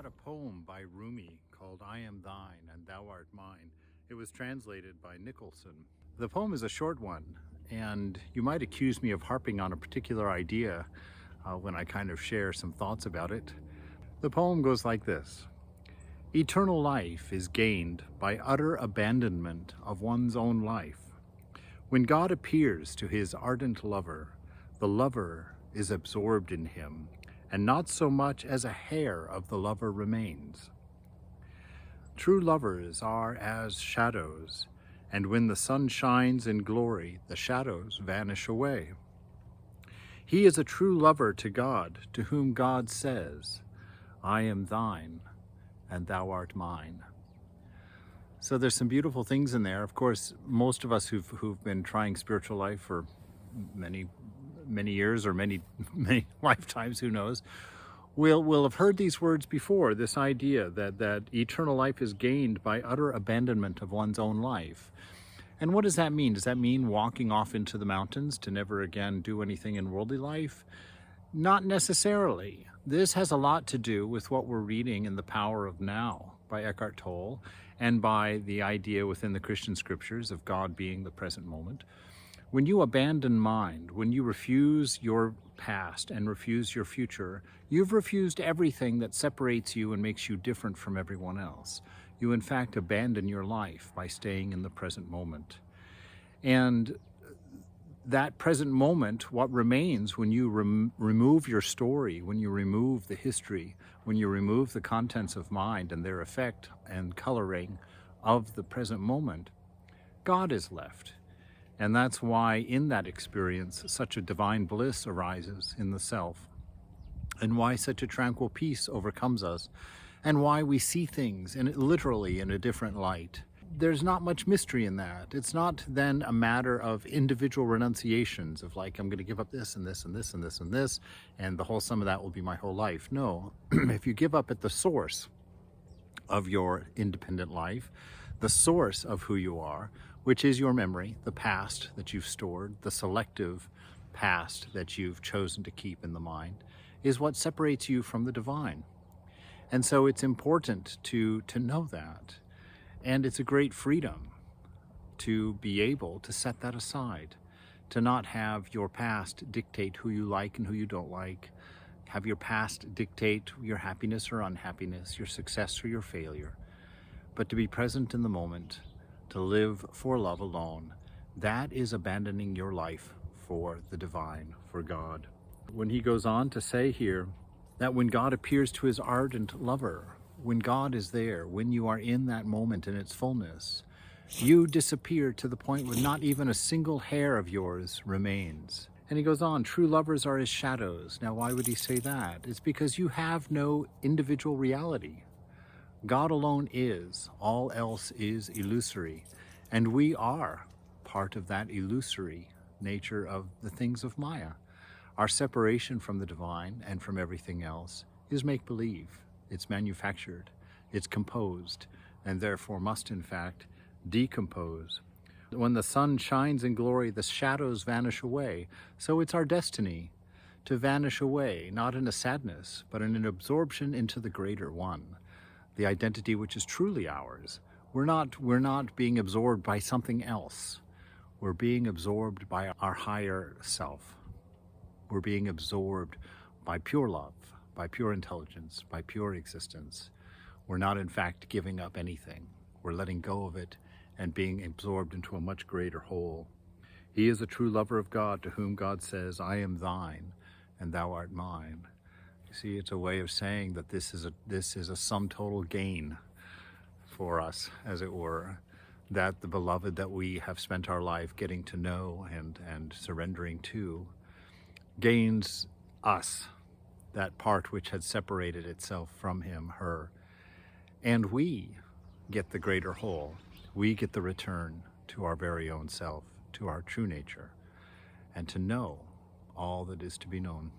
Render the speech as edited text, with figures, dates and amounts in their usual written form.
got a poem by Rumi called I Am Thine and Thou Art Mine. It was translated by Nicholson. The poem is a short one, and you might accuse me of harping on a particular idea when I kind of share some thoughts about it. The poem goes like this. Eternal life is gained by utter abandonment of one's own life. When God appears to his ardent lover, the lover is absorbed in him, and not so much as a hair of the lover remains. True lovers are as shadows, and when the sun shines in glory, the shadows vanish away. He is a true lover to God, to whom God says, I am thine, and thou art mine. So there's some beautiful things in there. Of course, most of us who've been trying spiritual life for many years or many lifetimes, who knows, will have heard these words before, this idea that eternal life is gained by utter abandonment of one's own life. And what does that mean? Does that mean walking off into the mountains to never again do anything in worldly life? Not necessarily. This has a lot to do with what we're reading in The Power of Now by Eckhart Tolle, and by the idea within the Christian scriptures of God being the present moment. When you abandon mind, when you refuse your past and refuse your future, you've refused everything that separates you and makes you different from everyone else. You in fact abandon your life by staying in the present moment. And that present moment, what remains when you remove your story, when you remove the history, when you remove the contents of mind and their effect and coloring of the present moment, God is left. And that's why in that experience such a divine bliss arises in the self, and why such a tranquil peace overcomes us, and why we see things literally in a different light. There's not much mystery in that. It's not then a matter of individual renunciations of like, I'm going to give up this and this and this and this and this, and the whole sum of that will be my whole life. No, if you give up at the source of your independent life, the source of who you are, which is your memory, the past that you've stored, the selective past that you've chosen to keep in the mind, is what separates you from the divine. And so it's important to know that. And it's a great freedom to be able to set that aside, to not have your past dictate who you like and who you don't like, have your past dictate your happiness or unhappiness, your success or your failure, but to be present in the moment, to live for love alone. That is abandoning your life for the divine, for God. When he goes on to say here that when God appears to his ardent lover, when God is there, when you are in that moment in its fullness, you disappear to the point where not even a single hair of yours remains. And he goes on, true lovers are as shadows. Now, why would he say that? It's because you have no individual reality. God alone is, all else is illusory, and we are part of that illusory nature of the things of Maya. Our separation from the divine and from everything else is make-believe. It's manufactured, it's composed, and therefore must in fact decompose. When the sun shines in glory, the shadows vanish away. So it's our destiny to vanish away, not in a sadness, but in an absorption into the greater one, the identity which is truly ours. We're not being absorbed by something else. We're being absorbed by our higher self. We're being absorbed by pure love, by pure intelligence, by pure existence. We're not in fact giving up anything. We're letting go of it and being absorbed into a much greater whole. He is a true lover of God, to whom God says, I am thine and thou art mine. You see, it's a way of saying that this is a sum total gain for us, as it were, that the beloved that we have spent our life getting to know and surrendering to gains us, that part which had separated itself from him, her, and we get the greater whole. We get the return to our very own self, to our true nature, and to know all that is to be known.